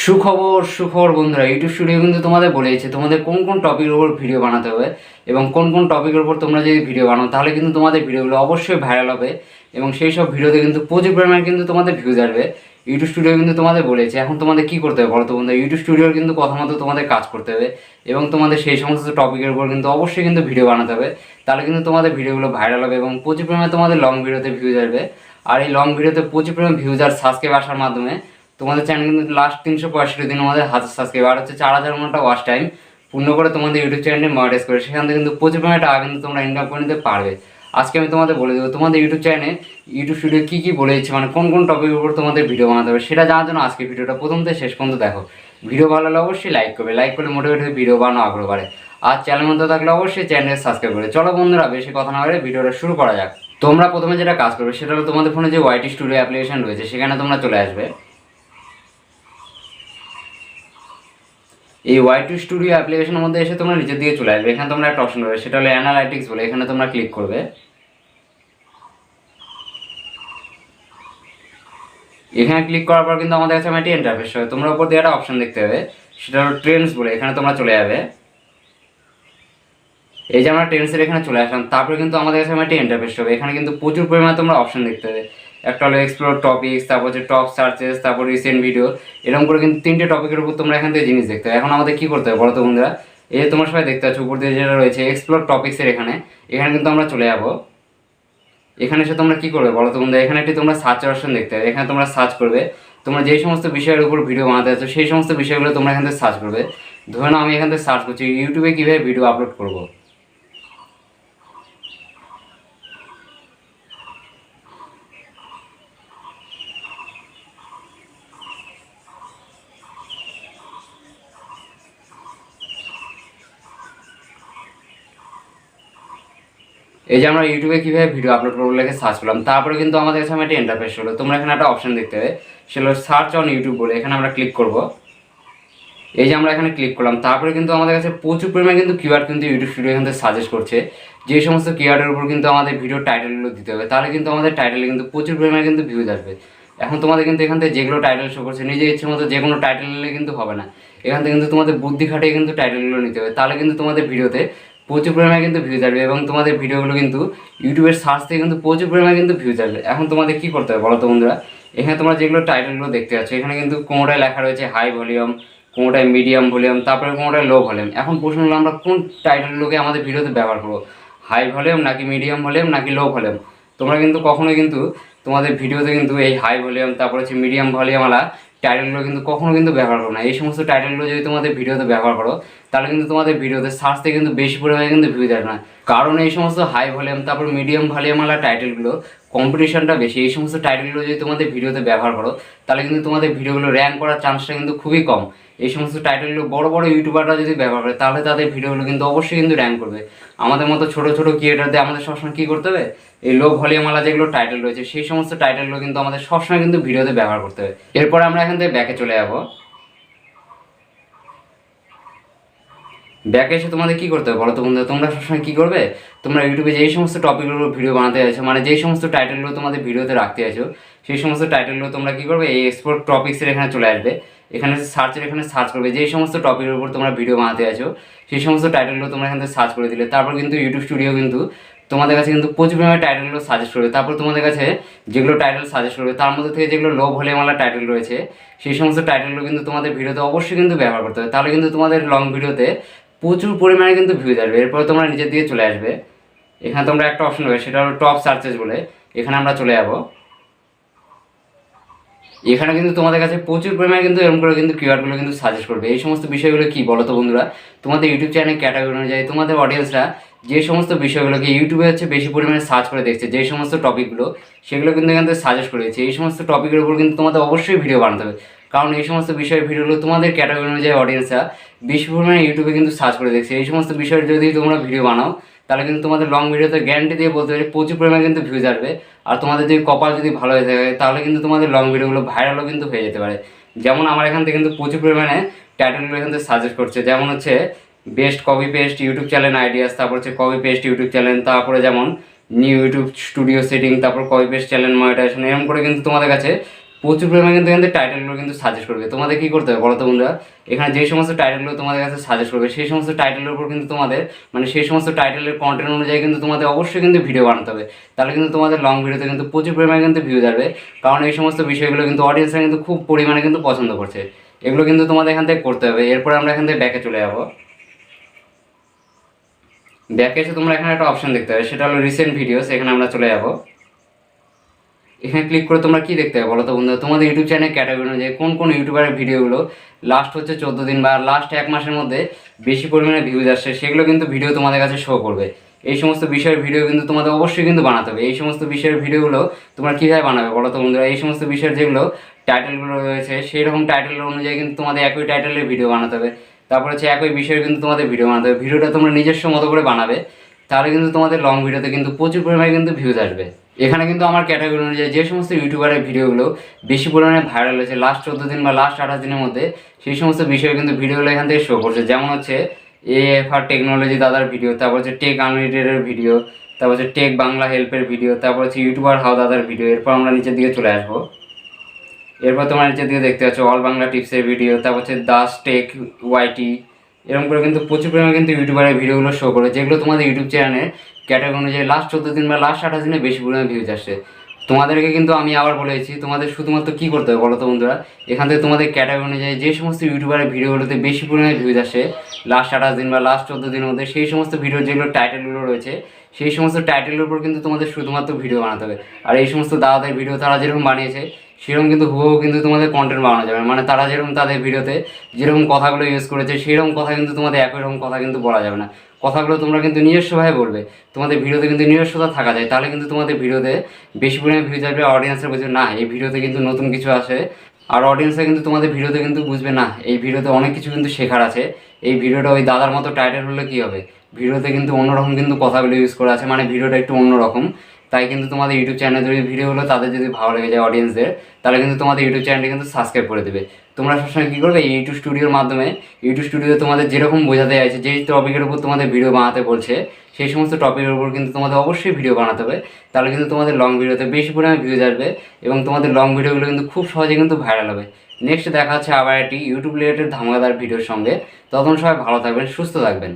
সুখবর সুখবর বন্ধুরা, ইউটিউব স্টুডিও কিন্তু তোমাদের বলেছে তোমাদের কোন কোন টপিকের উপর ভিডিও বানাতে হবে এবং কোন কোন টপিকের উপর তোমরা যদি ভিডিও বানাও তাহলে কিন্তু তোমাদের ভিডিওগুলো অবশ্যই ভাইরাল হবে এবং সেই সব ভিডিওতে কিন্তু প্রচুর পরিমাণে কিন্তু তোমাদের ভিউজ আসবে। ইউটিউব স্টুডিও কিন্তু তোমাদের বলেছে এখন তোমাদের কী করতে হবে বলো তো বন্ধুরা, ইউটিউব স্টুডিওর কিন্তু কথা মতো তোমাদের কাজ করতে হবে এবং তোমাদের সেই সমস্ত টপিকের উপর কিন্তু অবশ্যই কিন্তু ভিডিও বানাতে হবে। তাহলে কিন্তু তোমাদের ভিডিওগুলো ভাইরাল হবে এবং প্রচুর পরিমাণে তোমাদের লং ভিডিওতে ভিউজ আসবে। আর এই লং ভিডিওতে প্রচুর পরিমাণে ভিউজ আর সাবস্ক্রাইব আসার মাধ্যমে তোমাদের চ্যানেল কিন্তু লাস্ট 365 দিন আমাদের 1000 সাবস্ক্রাইবার হচ্ছে 4000 ঘন্টা ওয়াচ টাইম পূর্ণ করে তোমাদের ইউটিউব চ্যানেলটি মনিটাইজ করে সেখান থেকে কিন্তু প্রচুর পরিমাণে টাকা কিন্তু তোমরা ইনকাম করে নিতে পারবে। আজকে আমি তোমাদের বলে দেবো তোমাদের ইউটিউব চ্যানেলে ইউটিউব স্টুডিও কী কী বলেছে, মানে কোন কোন টপিকের উপর তোমাদের ভিডিও বানাতে হবে সেটা জানার জন্য আজকে ভিডিওটা প্রথম থেকে শেষ পর্যন্ত দেখো। ভিডিও ভালো লাগলে অবশ্যই লাইক করবে, লাইক করলে মোটিভেট হয়ে ভিডিও বানানো আগ্রহ বাড়ে। আর চ্যানেল মধ্যে থাকলে অবশ্যই চ্যানেল সাবস্ক্রাইব করে। চলো বন্ধুরা বেশি কথা না বলে ভিডিওটা শুরু করা যাক। তোমরা প্রথমে যেটা কাজ করবে সেটা হলো তোমাদের ফোনে যে ওয়াইটি স্টুডিও অ্যাপ্লিকেশন রয়েছে সেখানে তোমরা চলে আসবে। এই ওয়াইটি স্টুডিও অ্যাপ্লিকেশনের মধ্যে এসে তোমরা নিচের দিকে চলে আসবে। এখানে তোমরা একটা অপশন পাবে সেটা হলো অ্যানালাইটিক্স বলে, এখানে তোমরা ক্লিক করবে। এখানে ক্লিক করার পর কিন্তু আমাদের কাছে একটা ইন্টারফেস হবে। তোমরা উপর দিয়ে একটা অপশন দেখতে হবে সেটা হলো ট্রেন্ডস বলে, এখানে তোমরা চলে যাবে। এই যে আমরা ট্রেন্ডসের এখানে চলে আসলাম, তারপরে কিন্তু আমাদের কাছে একটা ইন্টারফেস হবে। এখানে কিন্তু প্রচুর পরিমাণে তোমরা অপশন দেখতে হবে। একটা হলো এক্সপ্লোর টপিকস, তারপর হচ্ছে টপ সার্চেস, তারপর রিসেন্ট ভিডিও, এরকম করে কিন্তু 3টে টপিকের উপর তোমরা এখান থেকে জিনিস দেখতে হবে। এখন আমাদের কী করতে হবে বলো তো বন্ধুরা, এই যে তোমরা সবাই দেখতে পাচ্ছ উপর দিয়ে যেটা রয়েছে এক্সপ্লোর টপিক্সের, এখানে কিন্তু আমরা চলে যাবো। এখানে এসে তোমরা কী করবে বলো তো বন্ধুরা, এখানে একটি তোমরা সার্চ অপশন দেখতে হবে। এখানে তোমরা সার্চ করবে তোমরা যেই সমস্ত বিষয়ের উপর ভিডিও বানাতে চাচ্ছ সেই সমস্ত বিষয়গুলো তোমরা এখান থেকে সার্চ করবে। ধরে নাও আমি এখান থেকে সার্চ করছি ইউটিউবে কীভাবে ভিডিও আপলোড করবো। এই যে আমরা ইউটিউবে কীভাবে ভিডিও আপলোড করবো লিখে সার্চ করলাম, তারপরে কিন্তু আমাদের কাছে একটা ইন্টারফেস হলো। তোমরা এখানে একটা অপশন দেখতে হবে সেটা হলো সার্চ অন ইউটিউব বলে, এখানে আমরা ক্লিক করব। এই যে আমরা এখানে ক্লিক করলাম, তারপরে কিন্তু আমাদের কাছে প্রচুর পরিমাণে কিন্তু কিওয়ার্ড কিন্তু ইউটিউব স্টুডিও এখান থেকে সাজেস্ট করছে। যে সমস্ত কিওয়ার্ডের উপর কিন্তু আমাদের ভিডিও টাইটেলগুলো দিতে হবে, তাহলে কিন্তু আমাদের টাইটেলে কিন্তু প্রচুর পরিমাণে কিন্তু ভিউজ আসবে। এখন তোমাদের কিন্তু এখান থেকে যেগুলো টাইটেল শো করছে নিজের ইচ্ছে মতো যে কোনো টাইটেল নিলে কিন্তু হবে না। এখান থেকে কিন্তু তোমাদের বুদ্ধি খাটিয়ে কিন্তু টাইটেলগুলো নিতে হবে, তাহলে কিন্তু তোমাদের ভিডিওতে প্রচুর পরিমাণে কিন্তু ভিউজ আসবে এবং তোমাদের ভিডিওগুলো কিন্তু ইউটিউবের সার্চ থেকে কিন্তু প্রচুর পরিমাণে কিন্তু ভিউজ আসবে। এখন তোমাদের কী করতে হবে বলো তো বন্ধুরা, এখানে তোমরা যেগুলো টাইটেলগুলো দেখতে পাচ্ছ এখানে কিন্তু কোনোটায় লেখা রয়েছে হাই ভলিউম, কোনোটায় মিডিয়াম ভলিউম, তারপরে কোনোটায় লো ভলিউম। এখন প্রশ্ন হলো আমরা কোন টাইটেলগুলোকে আমাদের ভিডিওতে ব্যবহার করবো, হাই ভলিউম নাকি মিডিয়াম ভলিউম নাকি লো ভলিউম। তোমরা কিন্তু কখনোই কিন্তু তোমাদের ভিডিওতে কিন্তু এই হাই ভলিউম তারপর হচ্ছে মিডিয়াম ভলিউমওয়ালা টাইটেলগুলো কিন্তু কখনো কিন্তু ব্যবহার করো না। এই সমস্ত টাইটেলগুলো যদি তোমাদের ভিডিওতে ব্যবহার করো তাহলে কিন্তু তোমাদের ভিডিওতে সার্চ থেকে কিন্তু বেশি পরিমাণে কিন্তু ভিউজ আসবে না, কারণ এই সমস্ত হাই ভলিউম তারপর মিডিয়াম ভলিউমওয়ালা টাইটেলগুলো কম্পিটিশনটা বেশি। এই সমস্ত টাইটেলগুলো যদি তোমাদের ভিডিওতে ব্যবহার করো তাহলে কিন্তু তোমাদের ভিডিওগুলো র্যাঙ্ক করার চান্সটা কিন্তু খুবই কম। এই সমস্ত টাইটেলগুলো বড় বড় ইউটিউবাররা যদি ব্যবহার করে তাহলে তাদের ভিডিওগুলো কিন্তু অবশ্যই কিন্তু র্যাঙ্ক করবে। আমাদের মতো ছোটো ছোটো ক্রিয়েটারদের আমাদের সবসময় কী করতে হবে, এই লো ভলিউমওয়ালা যেগুলো টাইটেল রয়েছে সেই সমস্ত টাইটেলগুলো কিন্তু আমাদের সবসময় কিন্তু ভিডিওতে ব্যবহার করতে হবে। এরপরে আমরা এখান থেকে ব্যাকে চলে যাবো। ব্যাকে এসে তোমাদের কী করতে হবে বলো তো বন্ধুরা, তোমরা সবসময় কী করবে, তোমরা ইউটিউবে যেই সমস্ত টপিকগুলো ভিডিও বানাতে চাইছো, মানে যেই সমস্ত টাইটেলগুলো তোমাদের ভিডিওতে রাখতে চাইছো সেই সমস্ত টাইটেলগুলো তোমরা কী করবে, এই এক্সপোর্ট টপিক্সের এখানে চলে আসবে। এখানে সার্চের এখানে সার্চ করবে যেই সমস্ত টপিকের উপর তোমরা ভিডিও বানাতে চাইছো সেই সমস্ত টাইটেলগুলো তোমরা এখান থেকে সার্চ করে দিলে তারপর কিন্তু ইউটিউব স্টুডিও কিন্তু তোমাদের কাছে কিন্তু প্রচুর পরিমাণে টাইটেলগুলো সাজেস্ট করবে। তারপর তোমাদের কাছে যেগুলো টাইটেল সাজেস্ট করবে তার মধ্যে থেকে যেগুলো লো ভলিউমওয়ালা টাইটেল রয়েছে সেই সমস্ত টাইটেলগুলো কিন্তু তোমাদের ভিডিওতে অবশ্যই কিন্তু ব্যবহার করতে হবে, তাহলে কিন্তু তোমাদের লং ভিডিওতে প্রচুর পরিমাণে কিন্তু ভিউজ আসবে। এরপরে তোমরা নিজের দিকে চলে আসবে। এখানে তোমরা একটা অপশন হবে সেটা হলো টপ সার্চেস বলে, এখানে আমরা চলে যাবো। এখানে কিন্তু তোমাদের কাছে প্রচুর পরিমাণে কিন্তু এরকম করে কিন্তু কিওয়ার্ডগুলো কিন্তু সাজেস্ট করবে। এই সমস্ত বিষয়গুলো কি বলো তো বন্ধুরা, তোমাদের ইউটিউব চ্যানেল ক্যাটাগরি অনুযায়ী তোমাদের অডিয়েন্সরা যে সমস্ত বিষয়গুলোকে ইউটিউবে হচ্ছে বেশি পরিমাণে সার্চ করে দেখছে যে সমস্ত টপিকগুলো সেগুলো কিন্তু এখান থেকে সাজেস্ট করে দিচ্ছে। এই সমস্ত টপিকের উপর কিন্তু তোমাদের অবশ্যই ভিডিও বানাতে হবে, কারণ এই সমস্ত বিষয়ের ভিডিওগুলো তোমাদের ক্যাটাগরি অনুযায়ী অডিয়েন্সরা বেশি পরিমাণে ইউটিউবে কিন্তু সার্চ করে দেখছে। এই সমস্ত বিষয়ের যদি তোমরা ভিডিও বানাও তাহলে কিন্তু তোমাদের লং ভিডিওতে গ্যারান্টি দিয়ে বলতে পারি প্রচুর পরিমাণে কিন্তু ভিউজ আসবে। আর তোমাদের যদি কপাল যদি ভালো হয়ে থাকে তাহলে কিন্তু তোমাদের লং ভিডিওগুলো ভাইরালও কিন্তু হয়ে যেতে পারে। যেমন আমার এখান থেকে কিন্তু প্রচুর পরিমাণে টাইটেলগুলো এখান থেকে সাজেস্ট করছে, যেমন হচ্ছে best copy paste YouTube channel ideas, তারপর হচ্ছে কপি পেস্ট ইউটিউব চ্যানেল, তারপরে যেমন নিউ ইউটিউব স্টুডিও সেটিং, তারপর কপি পেস্ট চ্যানেল মনিটাইজেশন, এরকম করে কিন্তু তোমাদের কাছে প্রচুর পরিমাণে কিন্তু এখান থেকে টাইটেলগুলো কিন্তু সাজেস্ট করবে। তোমাদের কী করতে হবে বলো তো বন্ধুরা, এখানে যে সমস্ত টাইটেলগুলো তোমাদের কাছে সাজেস্ট করবে সেই সমস্ত টাইটেলের উপর কিন্তু তোমাদের মানে সেই সমস্ত টাইটেলের কন্টেন্ট অনুযায়ী কিন্তু তোমাদের অবশ্যই কিন্তু ভিডিও বানাতে হবে। তাহলে কিন্তু তোমাদের লং ভিডিওতে কিন্তু প্রচুর পরিমাণে কিন্তু ভিউ যাবে, কারণ এই সমস্ত বিষয়গুলো কিন্তু অডিয়েন্সরা কিন্তু খুব পরিমাণে কিন্তু পছন্দ করছে। এগুলো কিন্তু তোমাদের এখান থেকে করতে হবে। এরপর আমরা এখান থেকে ব্যাকে চলে যাবো। ব্যাকে এসে তোমরা এখানে একটা অপশন দেখতে হবে, সেটা হলো রিসেন্ট ভিডিওস। এখানে আমরা চলে যাবো। এখানে ক্লিক করে তোমরা কি দেখতে হবে বলো তো বন্ধুরা, তোমাদের ইউটিউব চ্যানেল ক্যাটাগরি অনুযায়ী কোন কোন ইউটিউবারের ভিডিওগুলো লাস্ট হচ্ছে 14 দিন বা লাস্ট 1 মাসের মধ্যে বেশি পরিমাণে ভিউজ আসছে, সেগুলো কিন্তু ভিডিও তোমাদের কাছে শো করবে। এই সমস্ত বিষয়ের ভিডিও কিন্তু তোমাদের অবশ্যই কিন্তু বানাতে হবে। এই সমস্ত বিষয়ের ভিডিওগুলো তোমরা কীভাবে বানাবে বলো তো বন্ধুরা, এই সমস্ত বিষয়ের যেগুলো টাইটেলগুলো রয়েছে সেই রকম টাইটেল অনুযায়ী কিন্তু তোমাদের একই টাইটেলের ভিডিও বানাতে হবে। তারপর হচ্ছে একই বিষয়ে কিন্তু তোমাদের ভিডিও বানাতে হবে। ভিডিওটা তোমরা নিজস্ব মতো করে বানাবে, তাহলে কিন্তু তোমাদের লং ভিডিওতে কিন্তু প্রচুর পরিমাণে কিন্তু ভিউজ আসবে। এখানে কিন্তু আমার ক্যাটাগরি অনুযায়ী যে সমস্ত ইউটিউবারের ভিডিওগুলো বেশি পরিমাণে ভাইরাল হয়েছে লাস্ট 14 দিন বা লাস্ট 28 দিনের মধ্যে, সেই সমস্ত বিষয়ে কিন্তু ভিডিওগুলো এখান থেকে শো করছে। যেমন হচ্ছে এএফআর টেকনোলজি দাদার ভিডিও, তারপর হচ্ছে টেক আনলিমিটেডের ভিডিও, তারপর হচ্ছে টেক বাংলা হেল্পের ভিডিও, তারপর হচ্ছে ইউটিউবার হাও দাদার ভিডিও। এরপর আমরা নিচের দিকে চলে আসবো। এরপর তোমরা নিচের দিকে দেখতে পাচ্ছ অল বাংলা টিপসের ভিডিও, তারপর হচ্ছে দাস টেক ওয়াইটি। এরকম করে কিন্তু প্রচুর পরিমাণে কিন্তু ইউটিউবারের ভিডিওগুলো শো করে, যেগুলো তোমাদের ইউটিউব চ্যানেলের ক্যাটাগরি অনুযায়ী লাস্ট 14 দিন বা লাস্ট 28 দিনে বেশি পরিমাণে ভিউজ আসছে। তোমাদেরকে কিন্তু আমি আবার বলেছি, তোমাদের শুধুমাত্র কী করতে হবে বলো তো বন্ধুরা, এখান থেকে তোমাদের ক্যাটাগরি অনুযায়ী যে সমস্ত ইউটিউবারের ভিডিওগুলোতে বেশি পরিমাণে ভিউজ আসে লাস্ট 28 দিন বা লাস্ট 14 দিনের মধ্যে, সেই সমস্ত ভিডিও যেগুলো টাইটেলগুলো রয়েছে সেই সমস্ত টাইটেলের উপর কিন্তু তোমাদের শুধুমাত্র ভিডিও বানাতে হবে। আর এই সমস্ত দাদাদের ভিডিও তারা যেরকম বানিয়েছে সেরকম কিন্তু হুবহু কিন্তু তোমাদের কন্টেন্ট বানানো যাবে। মানে তারা যেরকম তাদের ভিডিওতে যেরকম কথাগুলো ইউজ করেছে সেরকম কথা কিন্তু তোমাদের একই রকম কথা কিন্তু বলা যাবে না। কথাগুলো তোমরা কিন্তু নিজস্বভাবে বলবে। তোমাদের ভিডিওতে কিন্তু নিজস্বতা থাকা যায়, তাহলে কিন্তু তোমাদের ভিডিওতে বেশি পরিমাণে ভিউজ আসবে। অডিয়েন্সের বুঝবে না এই ভিডিওতে কিন্তু নতুন কিছু আসে, আর অডিয়েন্সরা কিন্তু তোমাদের ভিডিওতে কিন্তু বুঝবে না এই ভিডিওতে অনেক কিছু কিন্তু শেখার আছে। এই ভিডিওটা ওই দাদার মতো টাইটেল হলে কী হবে, ভিডিওতে কিন্তু অন্যরকম কিন্তু কথাগুলো ইউজ করা আছে, মানে ভিডিওটা একটু অন্যরকম। তাই কিন্তু তোমাদের ইউটিউব চ্যানেলে যদি ভিডিওগুলো তাদের যদি ভালো লেগে যায় অডিয়েন্সদের, তাহলে কিন্তু তোমাদের ইউটিউব চ্যানেলটি কিন্তু সাবস্ক্রাইব করে দেবে। তোমরা সবসময় কী করবে, এই ইউটিউব স্টুডিওর মাধ্যমে ইউটিউব স্টুডিও তোমাদের যেরকম বোঝাতে চাইছে, যেই টপিকের উপর তোমাদের ভিডিও বানাতে বলছে সেই সমস্ত টপিকের উপর কিন্তু তোমাদের অবশ্যই ভিডিও বানাতে হবে। তাহলে কিন্তু তোমাদের লং ভিডিওতে বেশি পরিমাণে ভিউজ আসবে এবং তোমাদের লং ভিডিওগুলো কিন্তু খুব সহজে কিন্তু ভাইরাল হবে। নেক্সট দেখা হচ্ছে আবার একটি ইউটিউব রিলেটেড ধামাকাদার ভিডিওর সঙ্গে। তখন সবাই ভালো থাকবেন, সুস্থ থাকবেন।